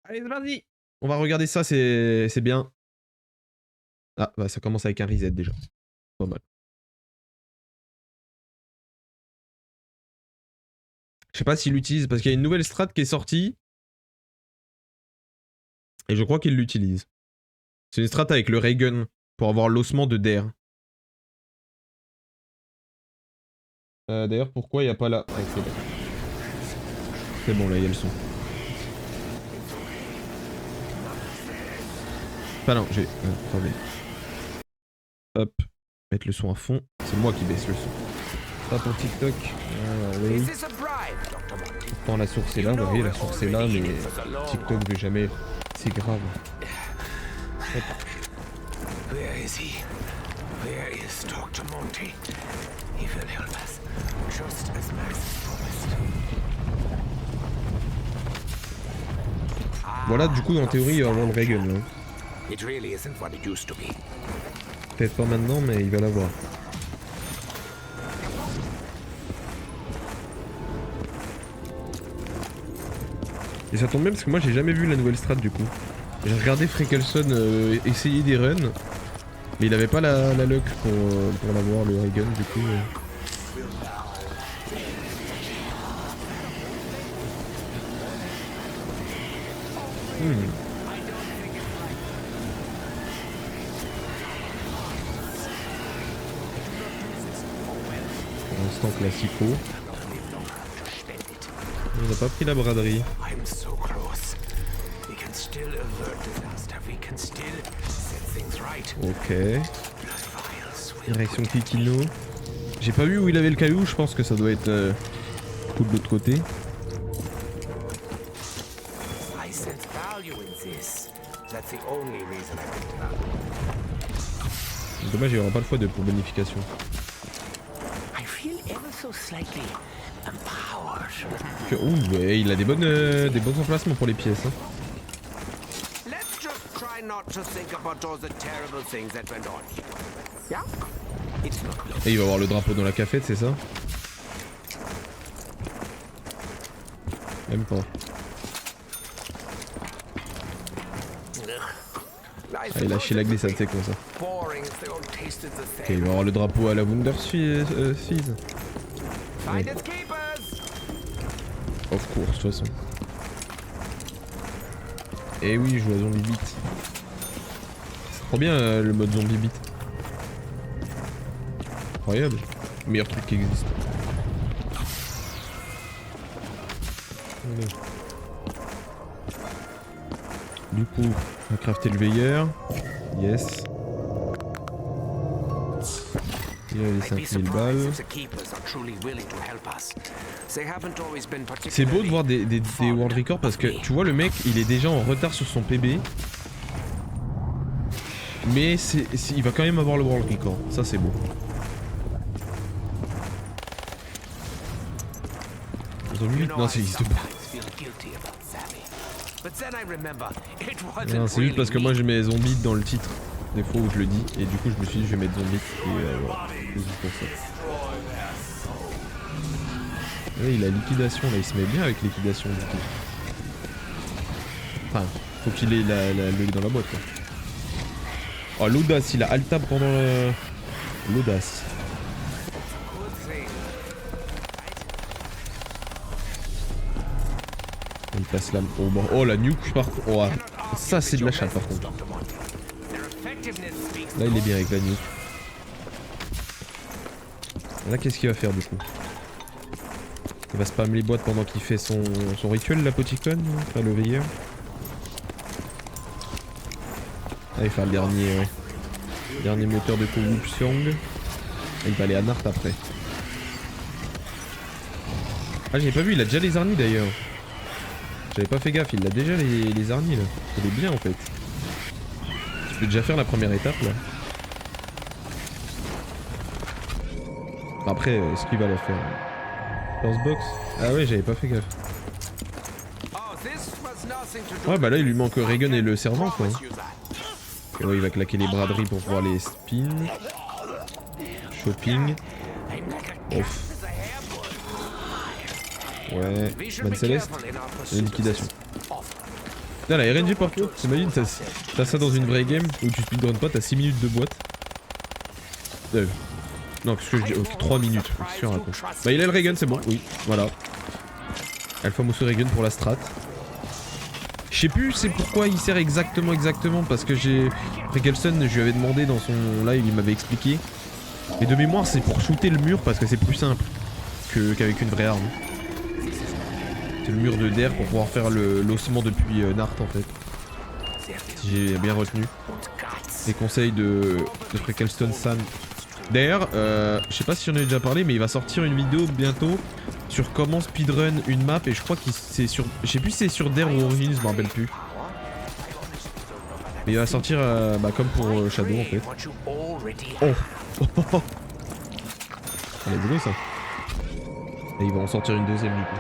Allez, vas-y. On va regarder ça, c'est bien. Ah, bah ça commence avec un reset déjà. Pas mal. Je sais pas s'il l'utilise parce qu'il y a une nouvelle strat qui est sortie. Et je crois qu'il l'utilise. C'est une strat avec le Raygun pour avoir l'ossement de Der. D'ailleurs, pourquoi il n'y a pas là? Ah, c'est bon, là, il y a le son. Enfin non, j'ai... attendez. Hop. Mettre le son à fond. C'est moi qui baisse le son. Ça pour TikTok. Oui. Pourtant la source est là, vous voyez, la source est là, mais TikTok veut jamais. C'est grave. Hop. Voilà, du coup, en théorie, il va avoir le Raygun là. Peut-être pas maintenant, mais il va l'avoir. Et ça tombe bien parce que moi j'ai jamais vu la nouvelle strat du coup. J'ai regardé Frekelson essayer des runs, mais il avait pas la luck pour l'avoir le Raygun du coup. Pour l'instant classico. On n'a pas pris la braderie. Ok. Direction Kikino. J'ai pas vu où il avait le caillou, je pense que ça doit être tout de l'autre côté. Dommage, il n'y aura pas le fois 2 pour bonification. Ouh, ouais, il a des bons emplacements pour les pièces. Hein. Et il va avoir le drapeau dans la cafette, c'est ça? Même pas. Ah, il a lâché la glissade, c'est con ça. Ok, il va avoir le drapeau à la Wunderfizz. Ouais. Of course, de toute façon. Et oui, je joue à Zombie Beat. C'est trop bien le mode Zombie Beat. Incroyable. Meilleur truc qui existe. Allez. Du coup, on va crafter le veilleur. Yes. Il y a les 5000 balles. C'est beau de voir des world records parce que tu vois le mec il est déjà en retard sur son PB. Mais il va quand même avoir le world record. Ça c'est beau. Non, ça existe pas. Non, c'est juste parce que moi je mets zombie dans le titre. Des fois où je le dis. Et du coup je me suis dit je vais mettre zombie. Et voilà. C'est juste pour ça. Ouais, il a liquidation là, il se met bien avec liquidation du coup. Enfin, faut qu'il ait l'œil dans la boîte quoi. Oh l'audace, il a alt-tab pendant l'audace. Il passe là. Oh la nuke par contre. Oh, ça c'est de la chatte par contre. Là il est bien avec la nuke. Là qu'est-ce qu'il va faire du coup? Il va spam les boîtes pendant qu'il fait son rituel, l'apoticone, enfin le veilleur. Ah, il va faire le dernier, ouais. Dernier moteur de corruption. Il va aller à Nart après. Ah, j'ai pas vu, il a déjà les arnis d'ailleurs. J'avais pas fait gaffe, il a déjà les arnis là. Il est bien en fait. Tu peux déjà faire la première étape là. Après, est-ce qu'il va la faire? First box? Ah ouais, j'avais pas fait gaffe. Ouais, bah là il lui manque Raygun et le servant quoi. Et ouais, il va claquer les braderies pour pouvoir les spin. Shopping. Off. Ouais, Van Céleste. Et liquidation. Là, la RNG par contre, t'imagines, t'as ça dans une vraie game où tu speedrun pas, t'as 6 minutes de boîte. Non, qu'est-ce que je dis? Oh, 3 minutes. Qu'est-ce que je raconte? Bah, il a le Regen, c'est bon, oui, voilà. Alpha Mosso Regen pour la strat. Je sais plus c'est pourquoi il sert exactement parce que j'ai... Frekelson, je lui avais demandé dans son live, il m'avait expliqué. Et de mémoire, c'est pour shooter le mur parce que c'est plus simple qu'avec une vraie arme. C'est le mur de der pour pouvoir faire l'ossement depuis Nart en fait. Si j'ai bien retenu. Les conseils de Frekelson San. D'ailleurs, je sais pas si j'en ai déjà parlé, mais il va sortir une vidéo bientôt sur comment speedrun une map et je crois que c'est sur... Je sais plus si c'est sur Der ou Origins, je me rappelle plus. Mais il va sortir bah, comme pour Shadow en fait. Oh. Elle est boulot ça. Et ils vont en sortir une deuxième du coup.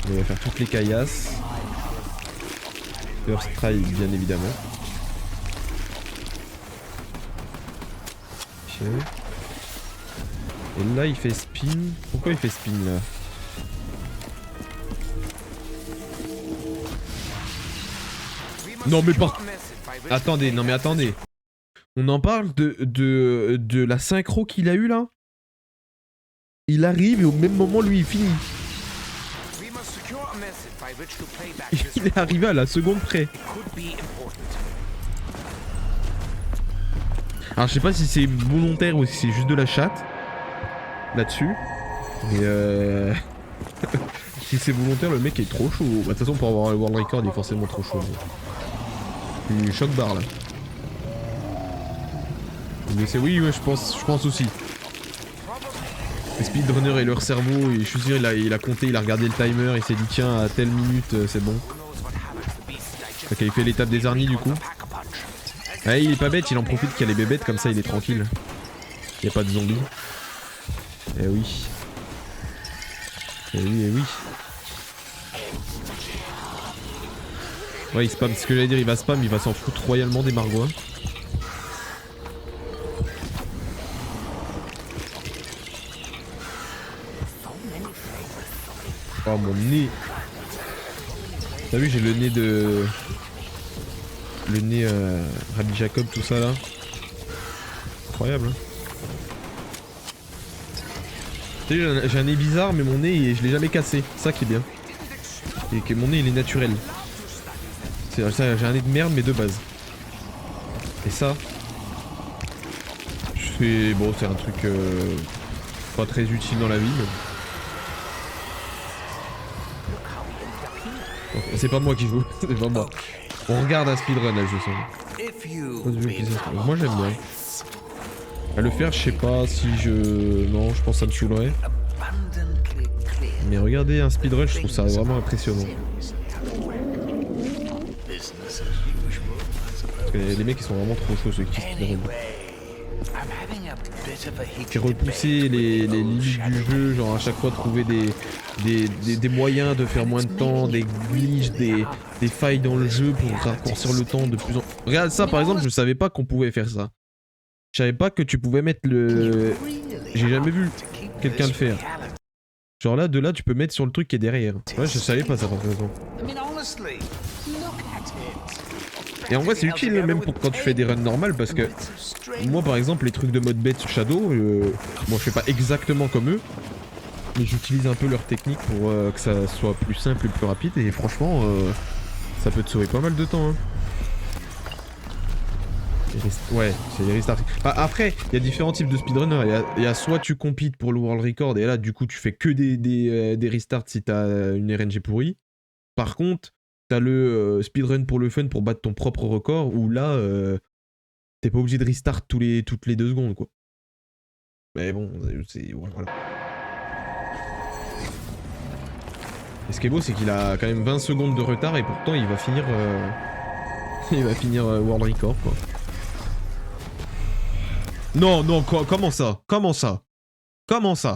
Il va faire toutes les caillasses. First try bien évidemment. Ok. Et là il fait spin. Pourquoi il fait spin là? Non mais pas... Attendez, non mais attendez. On en parle de la synchro qu'il a eu là. Il arrive et au même moment lui il finit. Il est arrivé à la seconde près. Alors je sais pas si c'est volontaire ou si c'est juste de la chatte là-dessus. Mais si c'est volontaire, le mec est trop chaud. Bah, de toute façon pour avoir le world record il est forcément trop chaud. Il choc barre là. Mais c'est oui, ouais, je pense aussi. Les speedrunners et leur cerveau, et je suis sûr il a compté, il a regardé le timer, il s'est dit tiens à telle minute c'est bon. Ok, il fait l'étape des Arnis du coup. Ah, il est pas bête, il en profite qu'il y a les bébêtes, comme ça il est tranquille. Il n'y a pas de zombies. Eh oui. Eh oui, eh oui. Ouais, il spam, ce que j'allais dire, il va spam, il va s'en foutre royalement des Margois. Oh mon nez. T'as vu, j'ai le nez de... Le nez Rabbi Jacob, tout ça là. Incroyable hein. Tu sais, j'ai un nez bizarre mais mon nez je l'ai jamais cassé. C'est ça qui est bien. Et que mon nez il est naturel. J'ai un nez de merde mais de base. Et ça... Bon c'est un truc pas très utile dans la vie mais... C'est pas moi qui joue, c'est pas moi. On regarde un speedrun là, je sens. Moi j'aime bien. À le faire, je sais pas si je... Non, je pense que ça me saoulerait. Mais regardez un speedrun, je trouve ça vraiment impressionnant. Parce que les mecs ils sont vraiment trop chauds ceux qui speedrun. Qui repousser les limites du jeu, genre à chaque fois trouver des moyens de faire moins de temps, des glitches, des failles dans le jeu pour raccourcir le temps de plus en... Regarde ça par exemple, je savais pas qu'on pouvait faire ça. Je savais pas que tu pouvais mettre le... J'ai jamais vu quelqu'un le faire. Genre là, de là, tu peux mettre sur le truc qui est derrière. Ouais, je savais pas ça par exemple. Et en vrai c'est utile même pour quand tu fais des runs normales parce que moi par exemple les trucs de mode bête Shadow, moi je fais pas exactement comme eux, mais j'utilise un peu leur technique pour que ça soit plus simple et plus rapide et franchement ça peut te sauver pas mal de temps hein. Ouais, c'est les restarts. Enfin, après, il y a différents types de speedrunners. Il y a soit tu compites pour le world record et là du coup tu fais que des restarts si t'as une RNG pourrie. Par contre, t'as le speedrun pour le fun pour battre ton propre record où là t'es pas obligé de restart toutes les 2 secondes quoi. Mais bon, c'est... Voilà. Et ce qui est beau c'est qu'il a quand même 20 secondes de retard et pourtant il va finir... il va finir world record quoi. Non, non, comment ça? Comment ça? Comment ça?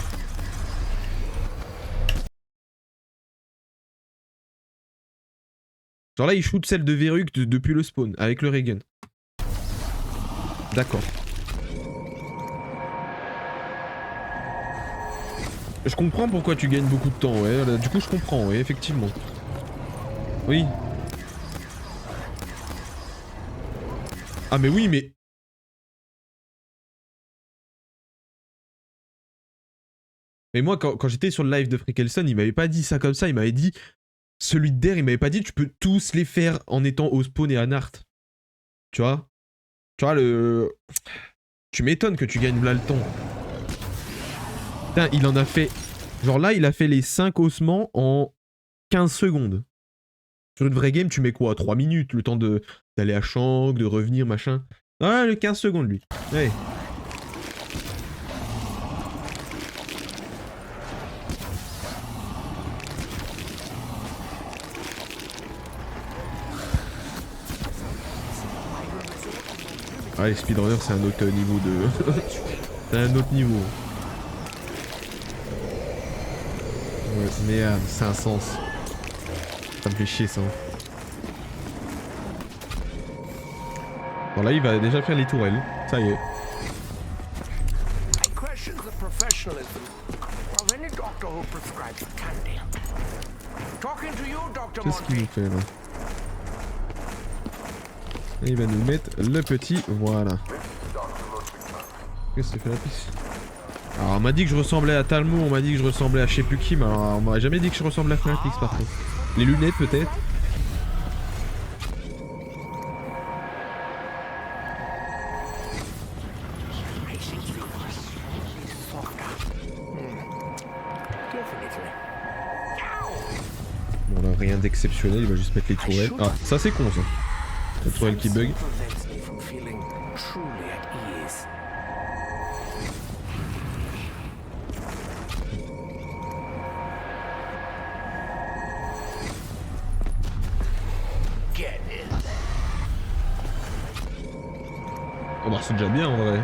Genre là, il shoot celle de Verruc depuis le spawn, avec le Regen. D'accord. Je comprends pourquoi tu gagnes beaucoup de temps, ouais. Là, du coup, je comprends, ouais, effectivement. Oui. Ah, mais oui, mais... Mais moi, quand j'étais sur le live de Freakelson, il m'avait pas dit ça comme ça. Il m'avait dit... Celui de Der, il m'avait pas dit tu peux tous les faire en étant au spawn et à Nart. Tu vois? Tu vois, le... Tu m'étonnes que tu gagnes là le temps. Putain, il en a fait... Genre là, il a fait les 5 ossements en 15 secondes. Sur une vraie game, tu mets quoi? 3 minutes, le temps d'aller à Shank, de revenir, machin. Ah, le 15 secondes, lui. Ouais. Ah, les speedrunners, c'est un autre niveau de... c'est un autre niveau. Ouais, merde, c'est un sens. Ça me fait chier, ça. Bon, là, il va déjà faire les tourelles. Ça y est. Qu'est-ce qu'il nous fait, là? Et il va nous mettre le petit, voilà. Qu'est-ce que c'est fait la piste? Alors on m'a dit que je ressemblais à Talmo, on m'a dit que je ressemblais à je sais plus qui, mais alors on m'a jamais dit que je ressemblais à Fnatic par contre. Les lunettes peut-être? Bon là rien d'exceptionnel, il va juste mettre les tourelles. Ah ça c'est con ça. La tourelle qui bug. Oh bah c'est déjà bien en vrai.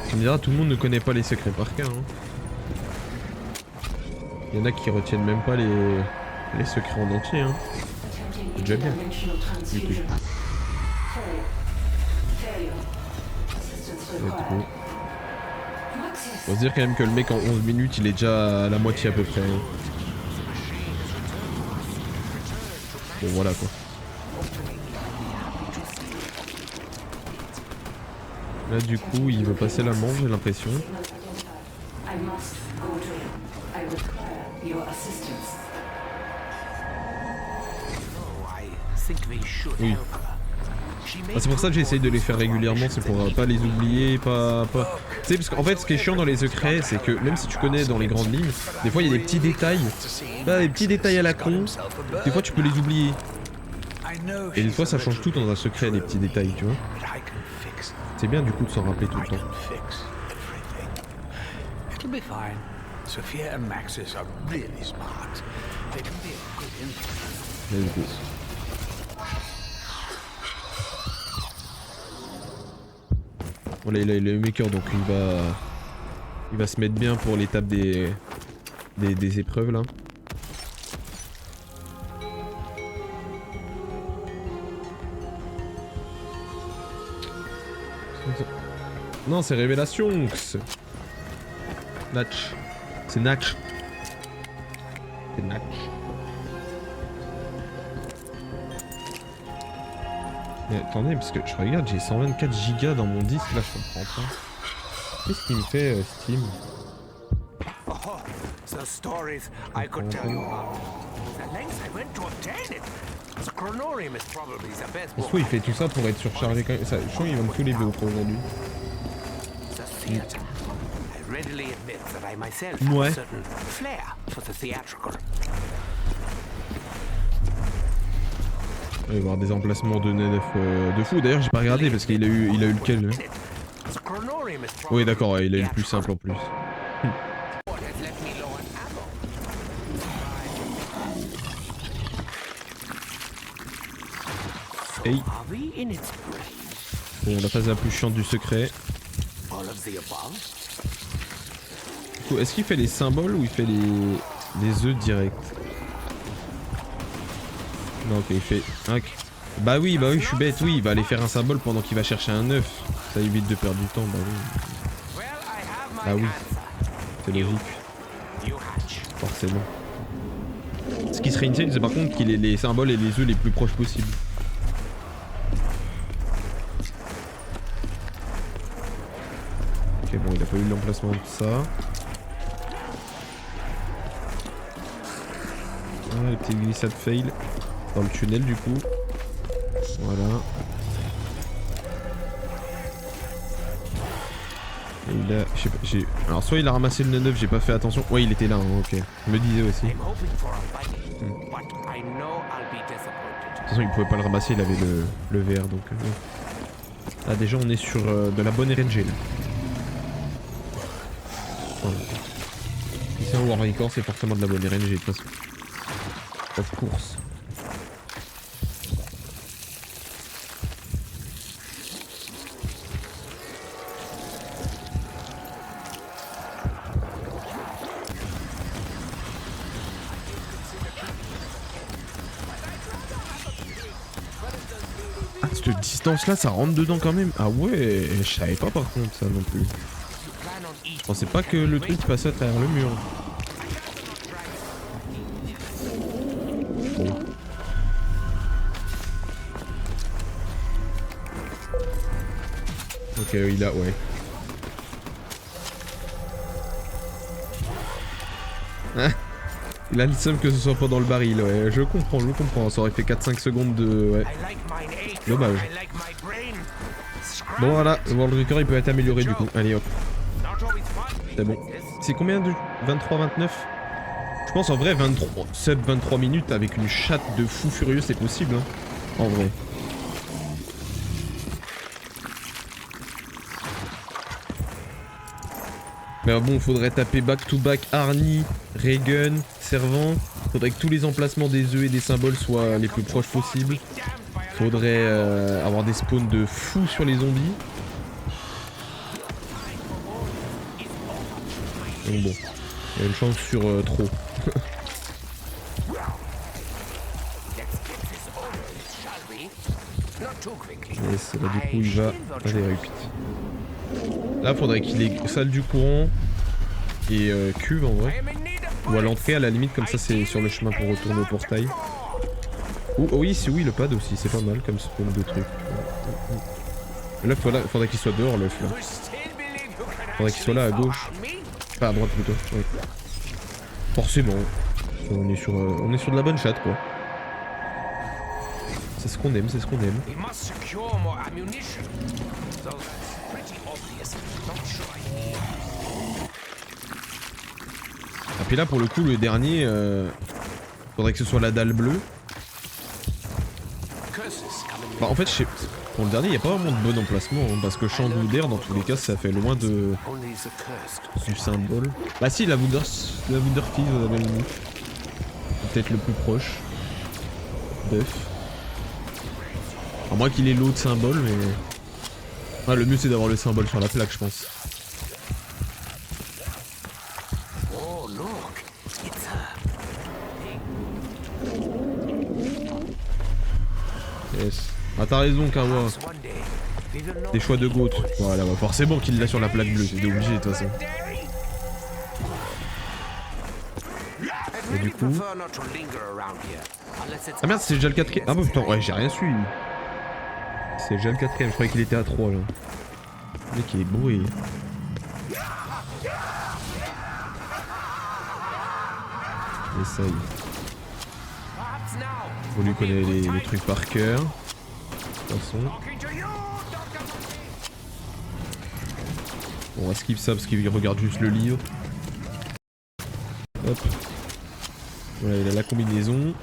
Tu me diras, tout le monde ne connaît pas les secrets par cœur. Hein. Il y en a qui retiennent même pas les secrets en entier. Hein. C'est déjà bien. Du coup. On va se dire quand même que le mec en 11 minutes il est déjà à la moitié à peu près. Hein. Bon voilà quoi. Là du coup il veut passer la manche j'ai l'impression. Oui. Ah, c'est pour ça que j'essaye de les faire régulièrement, c'est pour pas les oublier, pas... Tu sais, parce qu'en fait, ce qui est chiant dans les secrets, c'est que même si tu connais dans les grandes lignes, des fois il y a des petits détails. Là, des petits détails à la con, des fois tu peux les oublier. Et des fois ça change tout dans un secret, des petits détails, tu vois. C'est bien du coup de s'en rappeler tout le temps. Là, du coup. Voilà, il a le maker donc il va se mettre bien pour l'étape des épreuves là. Non, c'est Révélation. Natch. C'est Natch. C'est Natch. Mais attendez, parce que je regarde, j'ai 124 gigas dans mon disque là, je comprends pas. Qu'est-ce qu'il me fait Steam? Je trouve il fait tout ça pour être surchargé quand même. Ça, je trouve qu'il va me foutre les BO pour aujourd'hui. Ouais. Il va y avoir des emplacements de NF de fou. D'ailleurs, j'ai pas regardé parce qu'il a eu lequel. Oui, d'accord, il a eu le plus simple en plus. Hey. Bon, la phase la plus chiante du secret. Est-ce qu'il fait les symboles ou il fait les œufs directs? Non, ok, il fait... Okay. Bah oui, je suis bête, oui, il va aller faire un symbole pendant qu'il va chercher un œuf. Ça évite de perdre du temps, bah oui. Bah oui, c'est logique. Forcément. Ce qui serait insane, c'est par contre qu'il ait les symboles et les œufs les plus proches possibles. Ok, bon, il a pas eu l'emplacement de ça. Ah, les petites glissades fail. Dans le tunnel, du coup. Voilà. Et il a... Je sais pas, alors soit il a ramassé le 9-9, j'ai pas fait attention. Ouais, il était là, hein, ok. Je me disais aussi. De toute façon, il pouvait pas le ramasser, il avait le VR, donc... Là, déjà, on est sur de la bonne RNG, là. Voilà. Si c'est un War Record, c'est forcément de la bonne RNG, de toute façon. Of course. Ah, cette distance là, ça rentre dedans quand même. Ah ouais, je savais pas par contre ça non plus. Je pensais pas que le truc passait à travers le mur. Bon. Ok, il a, ouais. Il a le seum que ce soit pas dans le baril, ouais. Je comprends. Ça aurait fait 4-5 secondes de... Ouais. Dommage. Bon voilà, le World Record il peut être amélioré du coup. Allez hop. C'est bon. C'est combien de... 23-29 ? Je pense en vrai 23... sub 23 minutes avec une chatte de fou furieux c'est possible, hein. En vrai. Mais bon, faudrait taper back to back Arnie, Regen, Servant. Faudrait que tous les emplacements des œufs et des symboles soient les plus proches possibles. Faudrait avoir des spawns de fous sur les zombies. Donc bon, il y a une chance sur trop. Yes, là du coup il va... Allez, repeat. Là faudrait qu'il ait salle du courant et cuve en vrai. Ou à l'entrée à la limite comme ça c'est sur le chemin pour retourner au portail. Ou oh oui, oui le pad aussi, c'est pas mal comme spawn de trucs. Mais là faudrait qu'il soit dehors l'œuf là. Faudrait qu'il soit là à gauche. Pas à droite plutôt. Ouais. Forcément. On est sur de la bonne chatte quoi. C'est ce qu'on aime, c'est ce qu'on aime. Et puis là pour le coup le dernier, faudrait que ce soit la dalle bleue. Bah, en fait pour le dernier il n'y a pas vraiment de bon emplacement hein, parce que champ d'air dans tous les cas ça fait loin de du symbole. Bah si la Wunderfizz à la limite. Peut-être le plus proche. Buff. À moins qu'il ait l'autre symbole mais... Ah, le mieux c'est d'avoir le symbole sur la plaque je pense. Yes. Ah t'as raison Kawa. Des choix de goat. Voilà bah forcément qu'il l'a sur la plaque bleue, c'est obligé de toute façon. Et du coup... Ah merde c'est déjà le 4ème. Ah bah putain ouais j'ai rien su. C'est déjà le 4ème, je croyais qu'il était à 3 là. Le mec il est bourré. Et ça y est. On lui connaît les trucs par cœur. De toute façon. Bon, on va skip ça parce qu'il regarde juste le livre. Hop. Voilà, il a la combinaison.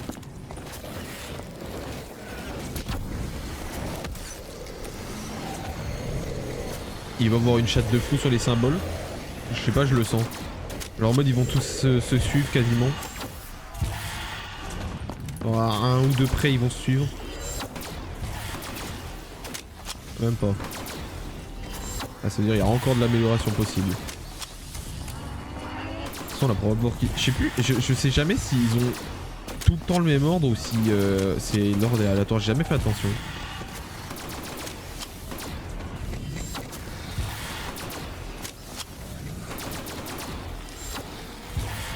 Il va avoir une chatte de fou sur les symboles. Je sais pas, je le sens. Genre en mode ils vont tous se suivre quasiment. Alors, à un ou deux près ils vont se suivre. Même pas. Ah, ça veut dire qu'il y a encore de l'amélioration possible. De toute façon, la probable qui... Je sais plus, je sais jamais s'ils ont tout le temps le même ordre ou si c'est l'ordre est aléatoire. J'ai jamais fait attention.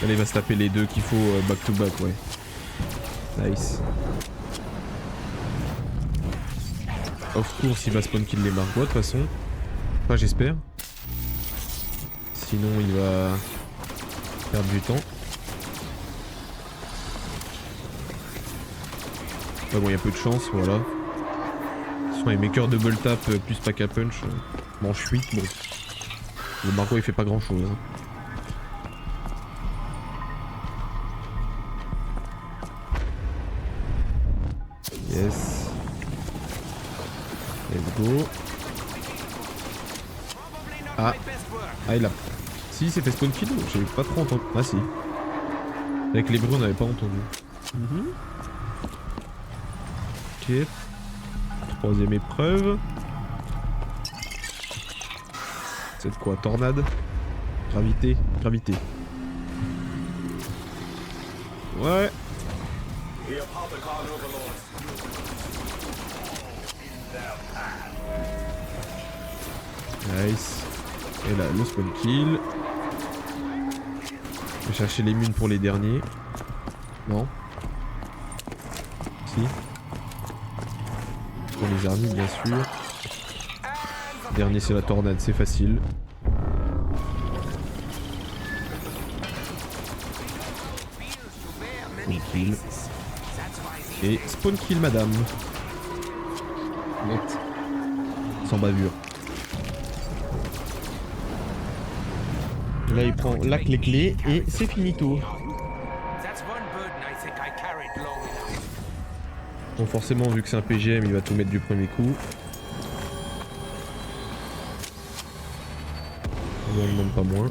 Allez, il va se taper les deux qu'il faut back to back, ouais. Nice. Of course, il va spawn kill les Margois de toute façon. Enfin, j'espère. Sinon, il va perdre du temps. Ah bon, il y a peu de chance, voilà. Sinon, les makers double tap plus pack à punch. Bon, je suis bon. Le Margot il fait pas grand chose. Hein. Yes. Let's go. Ah. Ah, il a. Si, il s'est fait spawn kill. J'ai pas trop entendu. Ah, si. Avec les bruits, on n'avait pas entendu. Ok. Troisième épreuve. C'est de quoi? Tornade? Gravité? Gravité. Ouais. Nice. Et là, le spawn kill. Je vais chercher les munes pour les derniers. Non. Si. Pour les armies, bien sûr. Dernier, c'est la tornade, c'est facile. Spawn kill. Et spawn kill, madame. Net. Sans bavure. Là, il prend la clé et c'est finito. Bon, forcément, vu que c'est un PGM, il va tout mettre du premier coup. On n'en demande pas moins.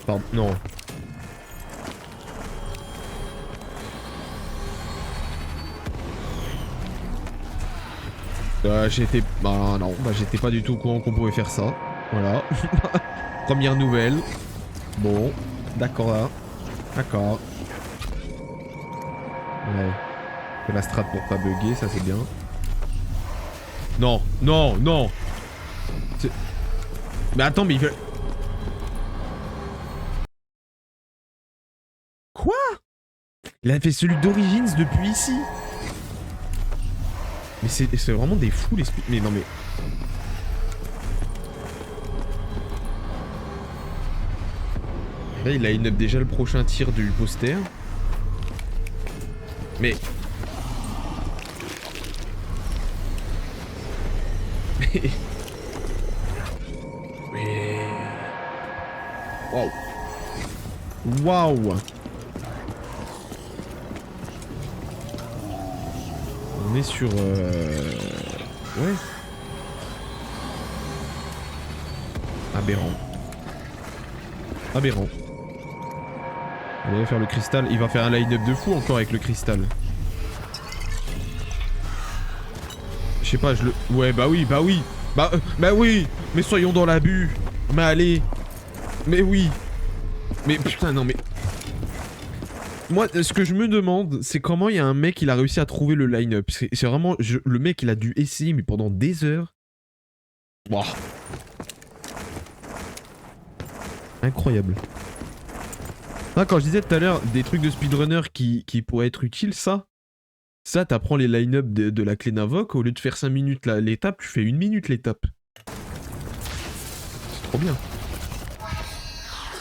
Pardon, non. J'étais... Bah non, bah j'étais pas du tout au courant qu'on pouvait faire ça. Voilà. Première nouvelle. Bon, d'accord là. D'accord. Ouais. Fait la strat pour pas bugger, ça c'est bien. Non, non, non. Mais attends, mais il veut... Quoi? Il a fait celui d'Origins depuis ici. Mais c'est vraiment des fous les... Mais non mais... Là il line up déjà le prochain tir du poster. Mais... Mais... Waouh. Waouh. On est sur... Ouais. Aberrant. Aberrant. On va faire le cristal. Il va faire un line-up de fou encore avec le cristal. Je sais pas, je le... Ouais, bah oui, bah oui. Bah oui. Mais soyons dans l'abus. Mais allez. Mais oui. Mais putain, non mais... Moi, ce que je me demande, c'est comment il y a un mec il a réussi à trouver le line-up. C'est vraiment... le mec, il a dû essayer, mais pendant des heures. Wow. Incroyable. Ah, quand je disais tout à l'heure, des trucs de speedrunner qui pourraient être utiles, ça, t'apprends les line-up de la clé d'invoque, au lieu de faire 5 minutes l'étape, tu fais 1 minute l'étape. C'est trop bien.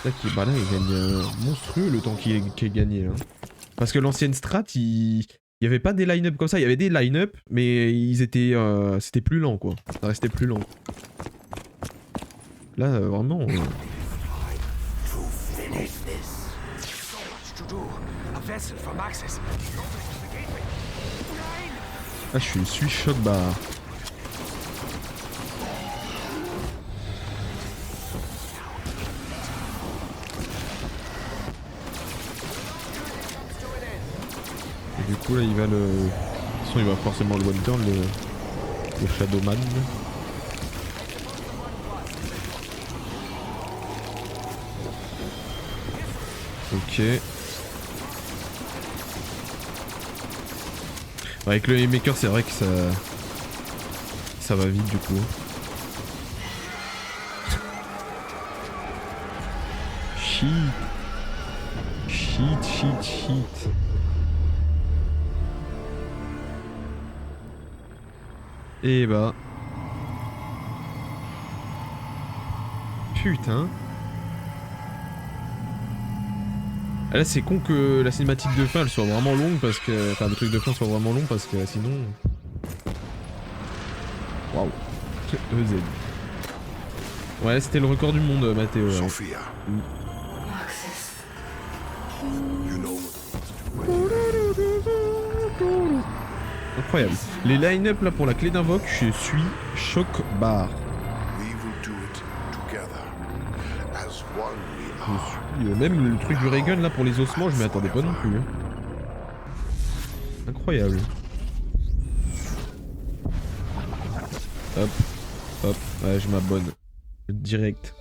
Là, bah là, il gagne monstrueux le temps qui est gagné là. Parce que l'ancienne strat, il y avait pas des line-up comme ça, il y avait des line-up, mais ils étaient, c'était plus lent quoi. Ça restait plus lent. Là, vraiment. Ah, je suis choc bah. Et du coup là il va le... De toute façon il va forcément le one turn, le Shadowman. Ok. Avec le Haymaker c'est vrai que ça va vite du coup. Shit. Shit. Et bah... Putain. Ah là c'est con que la cinématique de fin elle soit vraiment longue parce que... Enfin le truc de fin soit vraiment long parce que sinon... Waouh. EZ. Ouais c'était le record du monde Mathéo. Sophia. Incroyable. Les line-up là pour la clé d'invoque, je suis choc barre. Même le truc du Raygun là pour les ossements, je m'y attendais pas non plus. Hein. Incroyable. Hop, hop, ouais, je m'abonne. Direct.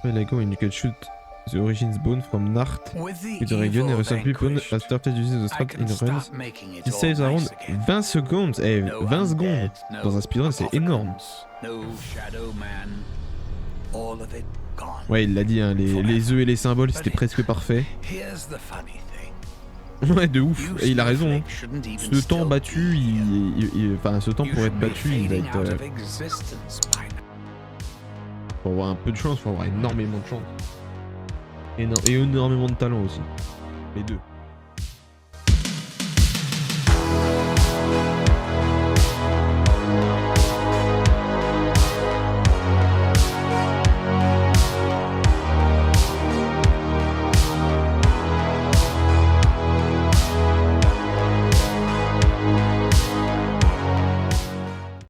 When I go and you can shoot the origins bone from Nart with the Raygun and recently bone has started using the strat in runs. It saves around 20 secondes. Eh, 20 secondes dans un speedrun, c'est énorme. Ouais, il l'a dit, hein, les œufs et les symboles, c'était presque parfait. Ouais, de ouf. Et il a raison. Hein. Ce temps battu, enfin, ce temps pour être battu, il va être... Faut avoir un peu de chance, faut avoir énormément de chance. Et énormément de talent aussi. Les deux.